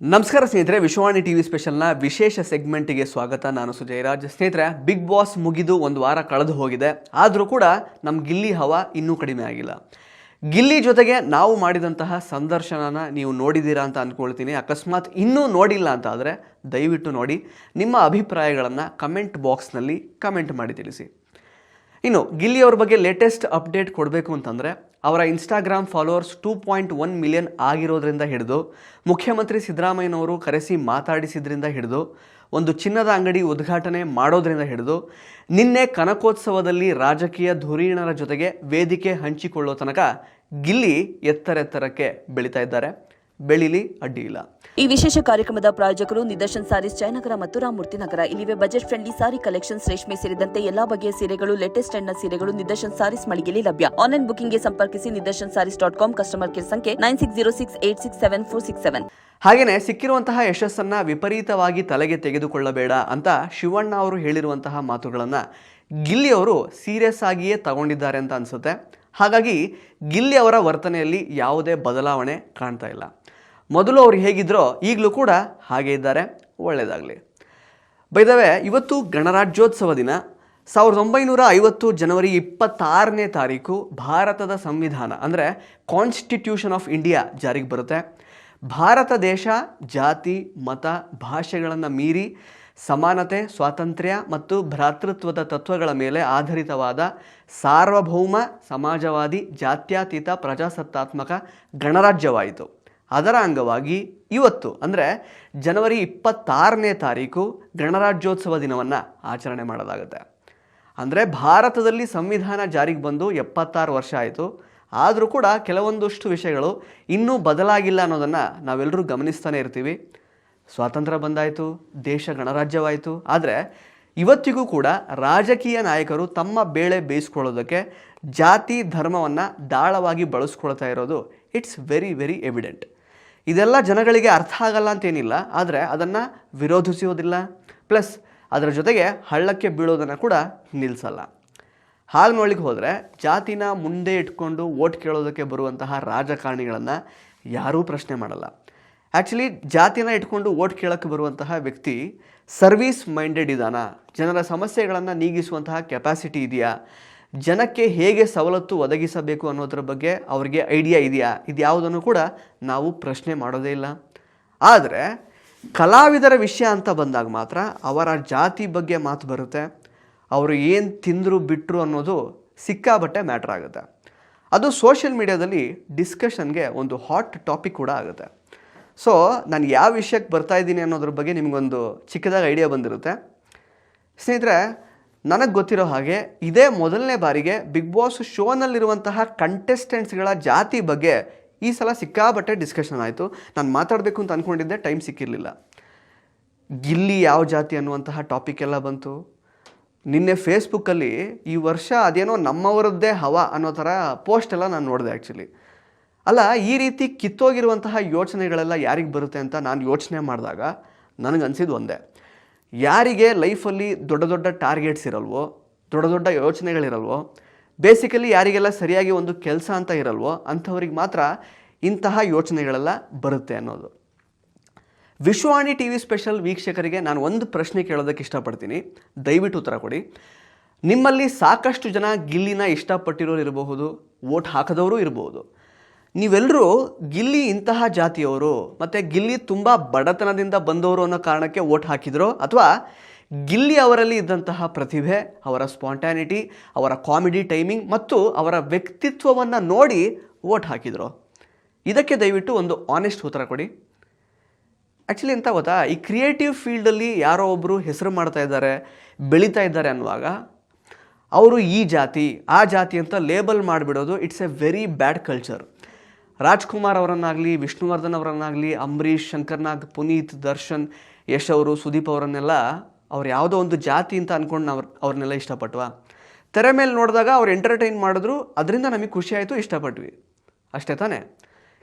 ನಮಸ್ಕಾರ ಸ್ನೇಹಿತರೆ, ವಿಶ್ವವಾಣಿ ಟಿವಿ ಸ್ಪೆಷಲ್ನ ವಿಶೇಷ ಸೆಗ್ಮೆಂಟಿಗೆ ಸ್ವಾಗತ. ನಾನು ಸುಜಯರಾಜ್. ಸ್ನೇಹಿತರೆ, ಬಿಗ್ ಬಾಸ್ ಮುಗಿದು ಒಂದು ವಾರ ಕಳೆದು ಹೋಗಿದೆ. ಆದರೂ ಕೂಡ ನಮ್ಮ ಗಿಲ್ಲಿ ಹವಾ ಇನ್ನೂ ಕಡಿಮೆ ಆಗಿಲ್ಲ. ಗಿಲ್ಲಿ ಜೊತೆಗೆ ನಾವು ಮಾಡಿದಂತಹ ಸಂದರ್ಶನನ ನೀವು ನೋಡಿದ್ದೀರಾ ಅಂತ ಅಂದ್ಕೊಳ್ತೀನಿ. ಅಕಸ್ಮಾತ್ ಇನ್ನೂ ನೋಡಿಲ್ಲ ಅಂತ ಆದರೆ ದಯವಿಟ್ಟು ನೋಡಿ. ನಿಮ್ಮ ಅಭಿಪ್ರಾಯಗಳನ್ನು ಕಮೆಂಟ್ ಬಾಕ್ಸ್ನಲ್ಲಿ ಕಮೆಂಟ್ ಮಾಡಿ ತಿಳಿಸಿ. ಇನ್ನು ಗಿಲ್ಲಿ ಅವ್ರ ಬಗ್ಗೆ ಲೇಟೆಸ್ಟ್ ಅಪ್ಡೇಟ್ ಕೊಡಬೇಕು ಅಂತಂದರೆ, ಅವರ ಇನ್ಸ್ಟಾಗ್ರಾಮ್ ಫಾಲೋವರ್ಸ್ 2.1 ಮಿಲಿಯನ್ ಆಗಿರೋದ್ರಿಂದ ಹಿಡಿದು, ಮುಖ್ಯಮಂತ್ರಿ ಸಿದ್ದರಾಮಯ್ಯನವರು ಕರೆಸಿ ಮಾತಾಡಿಸಿದ್ರಿಂದ ಹಿಡಿದು, ಒಂದು ಚಿನ್ನದ ಅಂಗಡಿ ಉದ್ಘಾಟನೆ ಮಾಡೋದ್ರಿಂದ ಹಿಡಿದು, ನಿನ್ನೆ ಕನಕೋತ್ಸವದಲ್ಲಿ ರಾಜಕೀಯ ಧುರೀಣರ ಜೊತೆಗೆ ವೇದಿಕೆ ಹಂಚಿಕೊಳ್ಳೋ ತನಕ ಗಿಲ್ಲಿ ಎತ್ತರೆತ್ತರಕ್ಕೆ ಬೆಳೀತಾ ಇದ್ದಾರೆ. ಬೆಳೀಲಿ, ಅಡ್ಡಿ ಇಲ್ಲ. ಈ ವಿಶೇಷ ಕಾರ್ಯಕ್ರಮದ ಪ್ರಾಯೋಜಕರು ನಿದರ್ಶನ್ ಸಾರೀಸ್, ಜಯನಗರ ಮತ್ತು ರಾಮಮೂರ್ತಿ ನಗರ. ಇಲ್ಲಿವೆ ಬಜೆಟ್ ಫ್ರೆಂಡ್ಲಿ ಸಾರಿ ಕಲೆಕ್ಷನ್ಸ್, ರೇಷ್ಮೆ ಸೇರಿದಂತೆ ಎಲ್ಲಾ ಬಗೆಯ ಸೀರೆಗಳು, ಲೇಟೆಸ್ಟ್ ಟ್ರೆಂಡ್ನ ಸೀರೆಗಳು ನಿದರ್ಶನ್ ಸಾರೀಸ್ ಮಳಿಗೆಯಲ್ಲಿ ಲಭ್ಯ. ಆನ್ಲೈನ್ ಬುಕಿಂಗ್ಗೆ ಸಂಪರ್ಕಿಸಿ nidarshansarees.com. ಕಸ್ಟಮರ್ ಕೇರ್ ಸಂಖ್ಯೆ 9606867467. ಹಾಗೆಯೇ ಸಿಕ್ಕಿರುವಂತಹ ಯಶಸ್ಸನ್ನು ವಿಪರೀತವಾಗಿ ತಲೆಗೆ ತೆಗೆದುಕೊಳ್ಳಬೇಡ ಅಂತ ಶಿವಣ್ಣ ಅವರು ಹೇಳಿರುವಂತಹ ಮಾತುಗಳನ್ನು ಗಿಲ್ಲಿ ಅವರು ಸೀರಿಯಸ್ ಆಗಿಯೇ ತಗೊಂಡಿದ್ದಾರೆ ಅಂತ ಅನಿಸುತ್ತೆ. ಹಾಗಾಗಿ ಗಿಲ್ಲಿ ಅವರ ವರ್ತನೆಯಲ್ಲಿ ಯಾವುದೇ ಬದಲಾವಣೆ ಕಾಣ್ತಾ ಇಲ್ಲ. ಮೊದಲು ಅವ್ರು ಹೇಗಿದ್ರೋ ಈಗಲೂ ಕೂಡ ಹಾಗೇ ಇದ್ದಾರೆ. ಒಳ್ಳೆಯದಾಗಲಿ. ಬೈ ದ ವೇ, ಇವತ್ತು ಗಣರಾಜ್ಯೋತ್ಸವ ದಿನ. 1950 ಜನವರಿ 26ನೇ ತಾರೀಕು ಭಾರತದ ಸಂವಿಧಾನ ಅಂದರೆ ಕಾನ್ಸ್ಟಿಟ್ಯೂಷನ್ ಆಫ್ ಇಂಡಿಯಾ ಜಾರಿಗೆ ಬರುತ್ತೆ. ಭಾರತ ದೇಶ ಜಾತಿ, ಮತ, ಭಾಷೆಗಳನ್ನು ಮೀರಿ ಸಮಾನತೆ, ಸ್ವಾತಂತ್ರ್ಯ ಮತ್ತು ಭ್ರಾತೃತ್ವದ ತತ್ವಗಳ ಮೇಲೆ ಆಧಾರಿತವಾದ ಸಾರ್ವಭೌಮ ಸಮಾಜವಾದಿ ಜಾತ್ಯತೀತ ಪ್ರಜಾಸತ್ತಾತ್ಮಕ ಗಣರಾಜ್ಯವಾಯಿತು. ಅದರ ಅಂಗವಾಗಿ ಇವತ್ತು ಅಂದರೆ ಜನವರಿ 26ನೇ ತಾರೀಕು ಗಣರಾಜ್ಯೋತ್ಸವ ದಿನವನ್ನು ಆಚರಣೆ ಮಾಡಲಾಗುತ್ತೆ. ಅಂದರೆ ಭಾರತದಲ್ಲಿ ಸಂವಿಧಾನ ಜಾರಿಗೆ ಬಂದು 76 ವರ್ಷ ಆಯಿತು. ಆದರೂ ಕೂಡ ಕೆಲವೊಂದಷ್ಟು ವಿಷಯಗಳು ಇನ್ನೂ ಬದಲಾಗಿಲ್ಲ ಅನ್ನೋದನ್ನು ನಾವೆಲ್ಲರೂ ಗಮನಿಸ್ತಾನೆ ಇರ್ತೀವಿ. ಸ್ವಾತಂತ್ರ್ಯ ಬಂದಾಯಿತು, ದೇಶ ಗಣರಾಜ್ಯವಾಯಿತು. ಆದರೆ ಇವತ್ತಿಗೂ ಕೂಡ ರಾಜಕೀಯ ನಾಯಕರು ತಮ್ಮ ಬೇಳೆ ಬೇಯಿಸ್ಕೊಳ್ಳೋದಕ್ಕೆ ಜಾತಿ ಧರ್ಮವನ್ನು ದಾಳವಾಗಿ ಬಳಸ್ಕೊಳ್ತಾ ಇರೋದು ಇಟ್ಸ್ ವೆರಿ ವೆರಿ ಎವಿಡೆಂಟ್. ಇದೆಲ್ಲ ಜನಗಳಿಗೆ ಅರ್ಥ ಆಗಲ್ಲ ಅಂತೇನಿಲ್ಲ, ಆದರೆ ಅದನ್ನು ವಿರೋಧಿಸೋದಿಲ್ಲ, ಪ್ಲಸ್ ಅದರ ಜೊತೆಗೆ ಹಳ್ಳಕ್ಕೆ ಬೀಳೋದನ್ನು ಕೂಡ ನಿಲ್ಲಿಸಲ್ಲ. ಹಾಗೆ ನೋಡ್ಲಿಕ್ಕೆ ಹೋದರೆ ಜಾತಿನ ಮುಂದೆ ಇಟ್ಕೊಂಡು ವೋಟ್ ಕೇಳೋದಕ್ಕೆ ಬರುವಂತಹ ರಾಜಕಾರಣಿಗಳನ್ನು ಯಾರೂ ಪ್ರಶ್ನೆ ಮಾಡಲ್ಲ. ಆ್ಯಕ್ಚುಲಿ ಜಾತಿನ ಇಟ್ಕೊಂಡು ವೋಟ್ ಕೇಳೋಕ್ಕೆ ಬರುವಂತಹ ವ್ಯಕ್ತಿ ಸರ್ವೀಸ್ ಮೈಂಡೆಡ್ ಇದ್ದಾನ, ಜನರ ಸಮಸ್ಯೆಗಳನ್ನು ನೀಗಿಸುವಂತಹ ಕೆಪಾಸಿಟಿ ಇದೆಯಾ, ಜನಕ್ಕೆ ಹೇಗೆ ಸವಲತ್ತು ಒದಗಿಸಬೇಕು ಅನ್ನೋದ್ರ ಬಗ್ಗೆ ಅವ್ರಿಗೆ ಐಡಿಯಾ ಇದೆಯಾ, ಇದ್ಯಾವುದನ್ನು ಕೂಡ ನಾವು ಪ್ರಶ್ನೆ ಮಾಡೋದೇ ಇಲ್ಲ. ಆದರೆ ಕಲಾವಿದರ ವಿಷಯ ಅಂತ ಬಂದಾಗ ಮಾತ್ರ ಅವರ ಜಾತಿ ಬಗ್ಗೆ ಮಾತು ಬರುತ್ತೆ. ಅವರು ಏನು ತಿಂದರು ಬಿಟ್ಟರು ಅನ್ನೋದು ಸಿಕ್ಕಾಬಟ್ಟೆ ಮ್ಯಾಟ್ರ್ ಆಗುತ್ತೆ. ಅದು ಸೋಷಿಯಲ್ ಮೀಡಿಯಾದಲ್ಲಿ ಡಿಸ್ಕಷನ್ಗೆ ಒಂದು ಹಾಟ್ ಟಾಪಿಕ್ ಕೂಡ ಆಗುತ್ತೆ. ಸೊ ನಾನು ಯಾವ ವಿಷಯಕ್ಕೆ ಬರ್ತಾ ಇದ್ದೀನಿ ಅನ್ನೋದ್ರ ಬಗ್ಗೆ ನಿಮಗೊಂದು ಚಿಕ್ಕದಾಗಿ ಐಡಿಯಾ ಬಂದಿರುತ್ತೆ. ಸ್ನೇಹಿತರೆ, ನನಗೆ ಗೊತ್ತಿರೋ ಹಾಗೆ ಇದೇ ಮೊದಲನೇ ಬಾರಿಗೆ ಬಿಗ್ ಬಾಸ್ ಶೋನಲ್ಲಿರುವಂತಹ ಕಂಟೆಸ್ಟೆಂಟ್ಸ್ಗಳ ಜಾತಿ ಬಗ್ಗೆ ಈ ಸಲ ಸಿಕ್ಕಾಬಟ್ಟೆ ಡಿಸ್ಕಷನ್ ಆಯಿತು. ನಾನು ಮಾತಾಡಬೇಕು ಅಂತ ಅಂದ್ಕೊಂಡಿದ್ದೆ, ಟೈಮ್ ಸಿಕ್ಕಿರಲಿಲ್ಲ. ಗಿಲ್ಲಿ ಯಾವ ಜಾತಿ ಅನ್ನುವಂತಹ ಟಾಪಿಕ್ ಎಲ್ಲ ಬಂತು. ನಿನ್ನೆ ಫೇಸ್ಬುಕ್ಕಲ್ಲಿ ಈ ವರ್ಷ ಅದೇನೋ ನಮ್ಮವರದ್ದೇ ಹವಾ ಅನ್ನೋ ಥರ ಪೋಸ್ಟ್ ಎಲ್ಲ ನಾನು ನೋಡಿದೆ. ಆ್ಯಕ್ಚುಲಿ ಅಲ್ಲ, ಈ ರೀತಿ ಕಿತ್ತೋಗಿರುವಂತಹ ಯೋಚನೆಗಳೆಲ್ಲ ಯಾರಿಗೆ ಬರುತ್ತೆ ಅಂತ ನಾನು ಯೋಚನೆ ಮಾಡಿದಾಗ ನನಗನ್ಸಿದ್ದು ಒಂದೇ, ಯಾರಿಗೆ ಲೈಫಲ್ಲಿ ದೊಡ್ಡ ದೊಡ್ಡ ಟಾರ್ಗೆಟ್ಸ್ ಇರಲ್ವೋ, ದೊಡ್ಡ ದೊಡ್ಡ ಯೋಚನೆಗಳಿರಲ್ವೋ, ಬೇಸಿಕಲಿ ಯಾರಿಗೆಲ್ಲ ಸರಿಯಾಗಿ ಒಂದು ಕೆಲಸ ಅಂತ ಇರಲ್ವೋ ಅಂಥವ್ರಿಗೆ ಮಾತ್ರ ಇಂತಹ ಯೋಚನೆಗಳೆಲ್ಲ ಬರುತ್ತೆ ಅನ್ನೋದು. ವಿಶ್ವವಾಣಿ ಟಿ ವಿ ಸ್ಪೆಷಲ್ ವೀಕ್ಷಕರಿಗೆ ನಾನು ಒಂದು ಪ್ರಶ್ನೆ ಕೇಳೋದಕ್ಕೆ ಇಷ್ಟಪಡ್ತೀನಿ. ದಯವಿಟ್ಟು ಉತ್ತರ ಕೊಡಿ. ನಿಮ್ಮಲ್ಲಿ ಸಾಕಷ್ಟು ಜನ ಗಿಲ್ಲಿನ ಇಷ್ಟಪಟ್ಟಿರೋರು ಇರಬಹುದು, ವೋಟ್ ಹಾಕದವರು ಇರಬಹುದು. ನೀವೆಲ್ಲರೂ ಗಿಲ್ಲಿ ಇಂತಹ ಜಾತಿಯವರು ಮತ್ತು ಗಿಲ್ಲಿ ತುಂಬ ಬಡತನದಿಂದ ಬಂದವರು ಅನ್ನೋ ಕಾರಣಕ್ಕೆ ವೋಟ್ ಹಾಕಿದ್ರು, ಅಥವಾ ಗಿಲ್ಲಿ ಅವರಲ್ಲಿ ಇದ್ದಂತಹ ಪ್ರತಿಭೆ, ಅವರ ಸ್ಪಾಂಟ್ಯಾನಿಟಿ, ಅವರ ಕಾಮಿಡಿ ಟೈಮಿಂಗ್ ಮತ್ತು ಅವರ ವ್ಯಕ್ತಿತ್ವವನ್ನು ನೋಡಿ ವೋಟ್ ಹಾಕಿದ್ರು? ಇದಕ್ಕೆ ದಯವಿಟ್ಟು ಒಂದು ಆನೆಸ್ಟ್ ಉತ್ತರ ಕೊಡಿ. ಆ್ಯಕ್ಚುಲಿ ಎಂತ ಗೊತ್ತಾ, ಈ ಕ್ರಿಯೇಟಿವ್ ಫೀಲ್ಡಲ್ಲಿ ಯಾರೋ ಒಬ್ಬರು ಹೆಸರು ಮಾಡ್ತಾ ಇದ್ದಾರೆ, ಬೆಳೀತಾ ಇದ್ದಾರೆ ಅನ್ನುವಾಗ ಅವರು ಈ ಜಾತಿ ಆ ಜಾತಿ ಅಂತ ಲೇಬಲ್ ಮಾಡಿಬಿಡೋದು it's a very bad culture. Rajkumar ಅವರನ್ನಾಗಲಿ, ವಿಷ್ಣುವರ್ಧನ್ ಅವರನ್ನಾಗಲಿ, ಅಂಬರೀಷ್, ಶಂಕರ್ನಾಗ್, ಪುನೀತ್, ದರ್ಶನ್, ಯಶ್ ಅವರು, ಸುದೀಪ್ ಅವರನ್ನೆಲ್ಲ ಅವ್ರು ಯಾವುದೋ ಒಂದು ಜಾತಿ ಅಂತ ಅಂದ್ಕೊಂಡು ಅವ್ರನ್ನೆಲ್ಲ ಇಷ್ಟಪಟ್ವಾ? ತೆರೆ ಮೇಲೆ ನೋಡಿದಾಗ ಅವ್ರು ಎಂಟರ್ಟೈನ್ ಮಾಡಿದ್ರು, ಅದರಿಂದ ನಮಗೆ ಖುಷಿ ಆಯಿತು, ಇಷ್ಟಪಟ್ವಿ, ಅಷ್ಟೇ ತಾನೇ?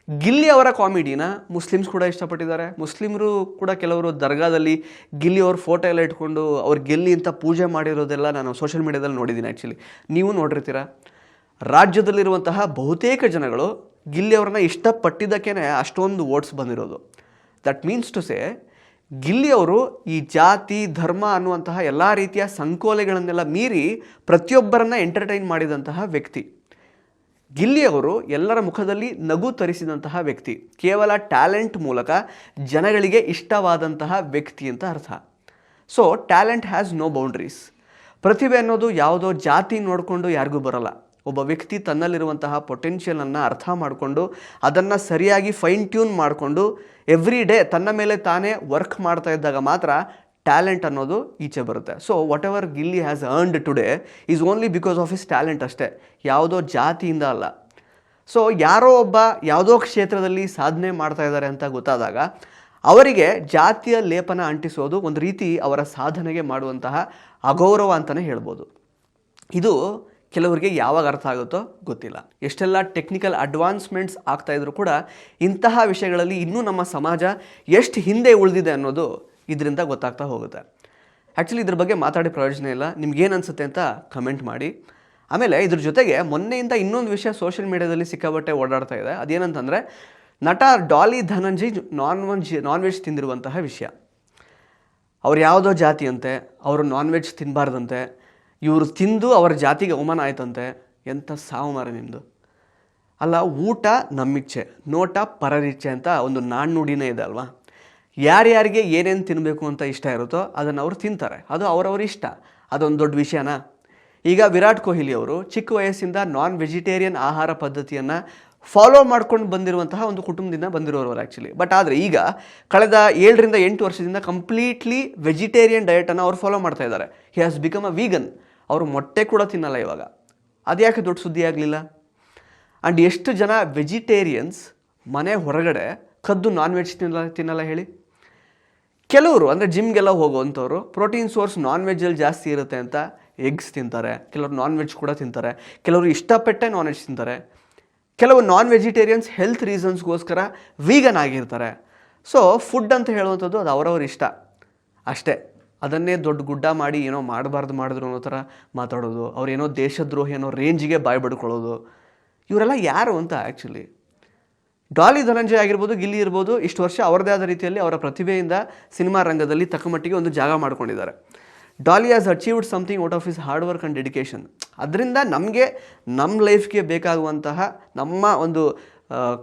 ಗಿಲ್ಲಿ ಅವರ ಕಾಮಿಡಿನ ಮುಸ್ಲಿಮ್ಸ್ ಕೂಡ ಇಷ್ಟಪಟ್ಟಿದ್ದಾರೆ. ಮುಸ್ಲಿಮರು ಕೂಡ ಕೆಲವರು ದರ್ಗಾದಲ್ಲಿ ಗಿಲ್ಲಿ ಅವ್ರ ಫೋಟೋ ಎಲ್ಲ ಇಟ್ಕೊಂಡು ಅವ್ರು ಗಿಲ್ಲಿ ಅಂತ ಪೂಜೆ ಮಾಡಿರೋದೆಲ್ಲ ನಾನು ಸೋಷಿಯಲ್ ಮೀಡಿಯಾದಲ್ಲಿ ನೋಡಿದ್ದೀನಿ. ಆ್ಯಕ್ಚುಲಿ ನೀವು ನೋಡಿರ್ತೀರ. ರಾಜ್ಯದಲ್ಲಿರುವಂತಹ ಬಹುತೇಕ ಜನಗಳು ಗಿಲ್ಲಿ ಅವ್ರನ್ನ ಇಷ್ಟಪಟ್ಟಿದ್ದಕ್ಕೇ ಅಷ್ಟೊಂದು ವೋಟ್ಸ್ ಬಂದಿರೋದು. ದಟ್ ಮೀನ್ಸ್ ಟು ಸೇ ಗಿಲ್ಲಿಯವರು ಈ ಜಾತಿ ಧರ್ಮ ಅನ್ನುವಂತಹ ಎಲ್ಲ ರೀತಿಯ ಸಂಕೋಲೆಗಳನ್ನೆಲ್ಲ ಮೀರಿ ಪ್ರತಿಯೊಬ್ಬರನ್ನ ಎಂಟರ್ಟೈನ್ ಮಾಡಿದಂತಹ ವ್ಯಕ್ತಿ. ಗಿಲ್ಲಿಯವರು ಎಲ್ಲರ ಮುಖದಲ್ಲಿ ನಗು ತರಿಸಿದಂತಹ ವ್ಯಕ್ತಿ, ಕೇವಲ ಟ್ಯಾಲೆಂಟ್ ಮೂಲಕ ಜನಗಳಿಗೆ ಇಷ್ಟವಾದಂತಹ ವ್ಯಕ್ತಿ ಅಂತ ಅರ್ಥ. So talent has no boundaries. ಪ್ರತಿಭೆ ಅನ್ನೋದು ಯಾವುದೋ ಜಾತಿ ನೋಡಿಕೊಂಡು ಯಾರಿಗೂ ಬರಲ್ಲ. ಒಬ್ಬ ವ್ಯಕ್ತಿ ತನ್ನಲ್ಲಿರುವಂತಹ ಪೊಟೆನ್ಷಿಯಲನ್ನು ಅರ್ಥ ಮಾಡಿಕೊಂಡು ಅದನ್ನು ಸರಿಯಾಗಿ ಫೈನ್ ಟ್ಯೂನ್ ಮಾಡಿಕೊಂಡು ಎವ್ರಿ ಡೇ ತನ್ನ ಮೇಲೆ ತಾನೇ ವರ್ಕ್ ಮಾಡ್ತಾ ಇದ್ದಾಗ ಮಾತ್ರ ಟ್ಯಾಲೆಂಟ್ ಅನ್ನೋದು ಈಚೆ ಬರುತ್ತೆ. So what ever Gilli has earned today is only because of his talent ಅಷ್ಟೇ, ಯಾವುದೋ ಜಾತಿಯಿಂದ ಅಲ್ಲ. ಸೊ ಯಾರೋ ಒಬ್ಬ ಯಾವುದೋ ಕ್ಷೇತ್ರದಲ್ಲಿ ಸಾಧನೆ ಮಾಡ್ತಾ ಇದ್ದಾರೆ ಅಂತ ಗೊತ್ತಾದಾಗ ಅವರಿಗೆ ಜಾತಿಯ ಲೇಪನ ಅಂಟಿಸೋದು ಒಂದು ರೀತಿ ಅವರ ಸಾಧನೆಗೆ ಮಾಡುವಂತಹ ಅಗೌರವ ಅಂತಲೇ ಹೇಳ್ಬೋದು. ಇದು ಕೆಲವರಿಗೆ ಯಾವಾಗ ಅರ್ಥ ಆಗುತ್ತೋ ಗೊತ್ತಿಲ್ಲ. ಎಷ್ಟೆಲ್ಲ ಟೆಕ್ನಿಕಲ್ ಅಡ್ವಾನ್ಸ್ಮೆಂಟ್ಸ್ ಆಗ್ತಾ ಇದ್ರು ಕೂಡ ಇಂತಹ ವಿಷಯಗಳಲ್ಲಿ ಇನ್ನೂ ನಮ್ಮ ಸಮಾಜ ಎಷ್ಟು ಹಿಂದೆ ಉಳಿದಿದೆ ಅನ್ನೋದು ಇದರಿಂದ ಗೊತ್ತಾಗ್ತಾ ಹೋಗುತ್ತೆ. ಆ್ಯಕ್ಚುಲಿ ಇದ್ರ ಬಗ್ಗೆ ಮಾತಾಡಿ ಪ್ರಯೋಜನ ಇಲ್ಲ. ನಿಮ್ಗೇನು ಅನಿಸುತ್ತೆ ಅಂತ ಕಮೆಂಟ್ ಮಾಡಿ. ಆಮೇಲೆ ಇದ್ರ ಜೊತೆಗೆ ಮೊನ್ನೆಯಿಂದ ಇನ್ನೊಂದು ವಿಷಯ ಸೋಷಿಯಲ್ ಮೀಡಿಯಾದಲ್ಲಿ ಸಿಕ್ಕಾಬಟ್ಟೆ ಓಡಾಡ್ತಾ ಇದೆ. ಅದೇನಂತಂದರೆ ನಟ ಡಾಲಿ ಧನಂಜಯ್ ನಾನ್ ವೆಜ್ ತಿಂದಿರುವಂತಹ ವಿಷಯ. ಅವ್ರು ಯಾವುದೋ ಜಾತಿ ಅಂತೆ, ಅವರು ನಾನ್ ವೆಜ್ ತಿನ್ನಬಾರ್ದಂತೆ, ಇವರು ತಿಂದು ಅವರ ಜಾತಿಗೆ ಅವಮಾನ ಆಯ್ತಂತೆ. ಎಂಥ ಸಾವು ಮಾರ ನಿಮ್ಮದು. ಅಲ್ಲ, ಊಟ ನಮ್ಮಿಚ್ಛೆ, ನೋಟ ಪರರಿಚ್ಛೆ ಅಂತ ಒಂದು ನಾಣ್ಣುಡಿನೇ ಇದೆ ಅಲ್ವಾ. ಯಾರ್ಯಾರಿಗೆ ಏನೇನು ತಿನ್ನಬೇಕು ಅಂತ ಇಷ್ಟ ಇರುತ್ತೋ ಅದನ್ನು ಅವ್ರು ತಿಂತಾರೆ, ಅದು ಅವರವ್ರ ಇಷ್ಟ. ಅದೊಂದು ದೊಡ್ಡ ವಿಷಯನಾ? ಈಗ ವಿರಾಟ್ ಕೊಹ್ಲಿ ಅವರು ಚಿಕ್ಕ ವಯಸ್ಸಿಂದ ನಾನ್ ವೆಜಿಟೇರಿಯನ್ ಆಹಾರ ಪದ್ಧತಿಯನ್ನು ಫಾಲೋ ಮಾಡ್ಕೊಂಡು ಬಂದಿರುವಂತಹ ಒಂದು ಕುಟುಂಬದಿಂದ ಬಂದಿರೋರು ಆ್ಯಕ್ಚುಲಿ. ಬಟ್ ಆದರೆ ಈಗ ಕಳೆದ 7 ರಿಂದ 8 ವರ್ಷದಿಂದ ಕಂಪ್ಲೀಟ್ಲಿ ವೆಜಿಟೇರಿಯನ್ ಡಯಟನ್ನು ಅವ್ರು ಫಾಲೋ ಮಾಡ್ತಾ ಇದ್ದಾರೆ. He has become a vegan. ಅವರು ಮೊಟ್ಟೆ ಕೂಡ ತಿನ್ನಲ್ಲ ಇವಾಗ. ಅದ್ಯಾಕೆ ದೊಡ್ಡ ಸುದ್ದಿ ಆಗಲಿಲ್ಲ? ಆ್ಯಂಡ್ ಎಷ್ಟು ಜನ ವೆಜಿಟೇರಿಯನ್ಸ್ ಮನೆ ಹೊರಗಡೆ ಕದ್ದು ನಾನ್ ವೆಜ್ ತಿನ್ನಲ್ಲ ಹೇಳಿ? ಕೆಲವರು ಅಂದರೆ ಜಿಮ್ಗೆಲ್ಲ ಹೋಗುವಂಥವ್ರು ಪ್ರೋಟೀನ್ ಸೋರ್ಸ್ ನಾನ್ ವೆಜ್ಜಲ್ಲಿ ಜಾಸ್ತಿ ಇರುತ್ತೆ ಅಂತ ಎಗ್ಸ್ ತಿಂತಾರೆ. ಕೆಲವರು ನಾನ್ ವೆಜ್ ಕೂಡ ತಿಂತಾರೆ. ಕೆಲವರು ಇಷ್ಟಪಟ್ಟೆ ನಾನ್ ವೆಜ್ ತಿಂತಾರೆ. ಕೆಲವು ನಾನ್ ವೆಜಿಟೇರಿಯನ್ಸ್ ಹೆಲ್ತ್ ರೀಸನ್ಸ್ಗೋಸ್ಕರ ವೀಗನ್ ಆಗಿರ್ತಾರೆ. ಸೊ ಫುಡ್ ಅಂತ ಹೇಳುವಂಥದ್ದು ಅದು ಅವರವ್ರ ಇಷ್ಟ ಅಷ್ಟೇ. ಅದನ್ನೇ ದೊಡ್ಡ ಗುಡ್ಡ ಮಾಡಿ ಏನೋ ಮಾಡಿದ್ರು ಅನ್ನೋ ಥರ ಮಾತಾಡೋದು, ಅವ್ರೇನೋ ದೇಶದ್ರೋಹಿ ಅನ್ನೋ ರೇಂಜಿಗೆ ಬಾಯ್ ಬಡ್ಕೊಳ್ಳೋದು, ಇವರೆಲ್ಲ ಯಾರು ಅಂತ ಆ್ಯಕ್ಚುಲಿ. ಡಾಲಿ ಧನಂಜಯ್ ಆಗಿರ್ಬೋದು, ಗಿಲ್ಲಿ ಇರ್ಬೋದು, ಇಷ್ಟು ವರ್ಷ ಅವರದೇ ಆದ ರೀತಿಯಲ್ಲಿ ಅವರ ಪ್ರತಿಭೆಯಿಂದ ಸಿನಿಮಾ ರಂಗದಲ್ಲಿ ತಕ್ಕಮಟ್ಟಿಗೆ ಒಂದು ಜಾಗ ಮಾಡ್ಕೊಂಡಿದ್ದಾರೆ. Daali has achieved something out of his hard work and dedication. ಅದರಿಂದ ನಮಗೆ ನಮ್ಮ ಲೈಫ್ಗೆ ಬೇಕಾಗುವಂತಹ, ನಮ್ಮ ಒಂದು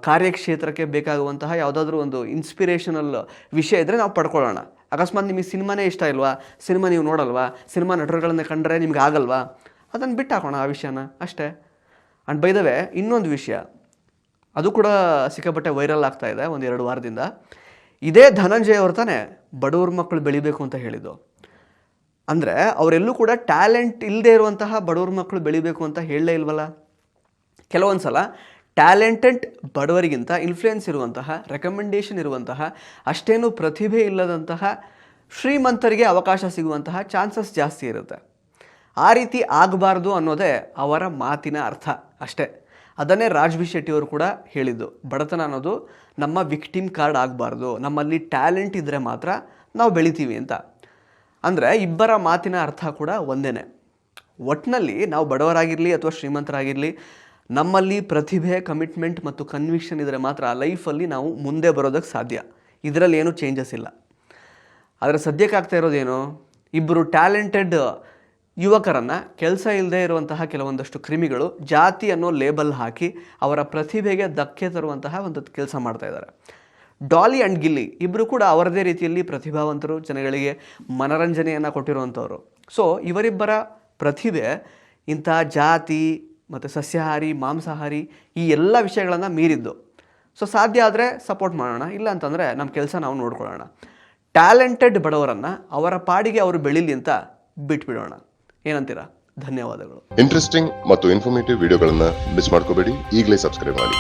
ಕಾರ್ಯಕ್ಷೇತ್ರಕ್ಕೆ ಬೇಕಾಗುವಂತಹ ಯಾವುದಾದ್ರೂ ಒಂದು ಇನ್ಸ್ಪಿರೇಷನಲ್ ವಿಷಯ ಇದ್ದರೆ ನಾವು ಪಡ್ಕೊಳ್ಳೋಣ. ಅಕಸ್ಮಾತ್ ನಿಮಗೆ ಸಿನಿಮಾನೇ ಇಷ್ಟ ಇಲ್ವಾ, ಸಿನಿಮಾ ನೀವು ನೋಡಲ್ವಾ, ಸಿನಿಮಾ ನಟರುಗಳನ್ನ ಕಂಡ್ರೆ ನಿಮ್ಗೆ ಆಗಲ್ವಾ, ಅದನ್ನು ಬಿಟ್ಟು ಹಾಕೋಣ ಆ ವಿಷಯನ ಅಷ್ಟೇ. ಆ್ಯಂಡ್ ಬೈ ದ ವೇ ಇನ್ನೊಂದು ವಿಷಯ, ಅದು ಕೂಡ ಸಿಕ್ಕಾಪಟ್ಟೆ ವೈರಲ್ ಆಗ್ತಾ ಇದೆ 1-2 ವಾರದಿಂದ. ಇದೇ ಧನಂಜಯ್ ಅವ್ರು ತಾನೇ ಬಡವ್ರ ಮಕ್ಕಳು ಬೆಳಿಬೇಕು ಅಂತ ಹೇಳಿದ್ದು. ಅಂದರೆ ಅವರೆಲ್ಲೂ ಕೂಡ ಟ್ಯಾಲೆಂಟ್ ಇಲ್ಲದೆ ಇರುವಂತಹ ಬಡವ್ರ ಮಕ್ಕಳು ಬೆಳಿಬೇಕು ಅಂತ ಹೇಳಲೇ ಇಲ್ವಲ್ಲ. ಕೆಲವೊಂದು ಸಲ ಟ್ಯಾಲೆಂಟೆಡ್ ಬಡವರಿಗಿಂತ ಇನ್ಫ್ಲುಯೆನ್ಸ್ ಇರುವಂತಹ, ರೆಕಮೆಂಡೇಷನ್ ಇರುವಂತಹ, ಅಷ್ಟೇನು ಪ್ರತಿಭೆ ಇಲ್ಲದಂತಹ ಶ್ರೀಮಂತರಿಗೆ ಅವಕಾಶ ಸಿಗುವಂತಹ ಚಾನ್ಸಸ್ ಜಾಸ್ತಿ ಇರುತ್ತೆ. ಆ ರೀತಿ ಆಗಬಾರ್ದು ಅನ್ನೋದೇ ಅವರ ಮಾತಿನ ಅರ್ಥ ಅಷ್ಟೇ. ಅದನ್ನೇ ರಾಜ್ ಬಿ ಶೆಟ್ಟಿ ಅವರು ಕೂಡ ಹೇಳಿದ್ದು. ಬಡತನ ಅನ್ನೋದು ನಮ್ಮ ವಿಕ್ಟಿಮ್ ಕಾರ್ಡ್ ಆಗಬಾರ್ದು, ನಮ್ಮಲ್ಲಿ ಟ್ಯಾಲೆಂಟ್ ಇದ್ದರೆ ಮಾತ್ರ ನಾವು ಬೆಳಿತೀವಿ ಅಂತ. ಅಂದರೆ ಇಬ್ಬರ ಮಾತಿನ ಅರ್ಥ ಕೂಡ ಒಂದೇ. ಒಟ್ಟಿನಲ್ಲಿ ನಾವು ಬಡವರಾಗಿರಲಿ ಅಥವಾ ಶ್ರೀಮಂತರಾಗಿರಲಿ, ನಮ್ಮಲ್ಲಿ ಪ್ರತಿಭೆ, ಕಮಿಟ್ಮೆಂಟ್ ಮತ್ತು ಕನ್ವಿಕ್ಷನ್ ಇದ್ದರೆ ಮಾತ್ರ ಲೈಫಲ್ಲಿ ನಾವು ಮುಂದೆ ಬರೋದಕ್ಕೆ ಸಾಧ್ಯ. ಇದರಲ್ಲಿ ಏನೂ ಚೇಂಜಸ್ ಇಲ್ಲ. ಆದರೆ ಸದ್ಯಕ್ಕೆ ಆಗ್ತಾ ಇರೋದೇನು, ಇಬ್ಬರು ಟ್ಯಾಲೆಂಟೆಡ್ ಯುವಕರನ್ನು ಕೆಲಸ ಇಲ್ಲದೆ ಇರುವಂತಹ ಕೆಲವೊಂದಷ್ಟು ಕ್ರಿಮಿಗಳು ಜಾತಿ ಅನ್ನೋ ಲೇಬಲ್ ಹಾಕಿ ಅವರ ಪ್ರತಿಭೆಗೆ ಧಕ್ಕೆ ತರುವಂತಹ ಒಂದು ಕೆಲಸ ಮಾಡ್ತಾ ಇದ್ದಾರೆ. ಡಾಲಿ ಆ್ಯಂಡ್ ಗಿಲ್ಲಿ ಇಬ್ಬರು ಕೂಡ ಅವರದೇ ರೀತಿಯಲ್ಲಿ ಪ್ರತಿಭಾವಂತರು, ಜನಗಳಿಗೆ ಮನರಂಜನೆಯನ್ನು ಕೊಟ್ಟಿರುವಂಥವ್ರು. ಸೊ ಇವರಿಬ್ಬರ ಪ್ರತಿಭೆ ಇಂಥ ಜಾತಿ ಮತ್ತು ಸಸ್ಯಾಹಾರಿ, ಮಾಂಸಾಹಾರಿ ಈ ಎಲ್ಲ ವಿಷಯಗಳನ್ನು ಮೀರಿದ್ದು. ಸೊ ಸಾಧ್ಯ ಆದರೆ ಸಪೋರ್ಟ್ ಮಾಡೋಣ, ಇಲ್ಲ ಅಂತಂದರೆ ನಮ್ಮ ಕೆಲಸ ನಾವು ನೋಡ್ಕೊಳ್ಳೋಣ. ಟ್ಯಾಲೆಂಟೆಡ್ ಬಡವರನ್ನು ಅವರ ಪಾಡಿಗೆ ಅವರು ಬೆಳೀಲಿ ಅಂತ ಬಿಟ್ಬಿಡೋಣ. ಏನಂತೀರಾ? ಧನ್ಯವಾದಗಳು. ಇಂಟ್ರೆಸ್ಟಿಂಗ್ ಮತ್ತು ಇನ್ಫಾರ್ಮೇಟಿವ್ ವಿಡಿಯೋಗಳನ್ನು ಮಿಸ್ ಮಾಡ್ಕೋಬೇಡಿ. ಈಗಲೇ ಸಬ್ಸ್ಕ್ರೈಬ್ ಮಾಡಿ.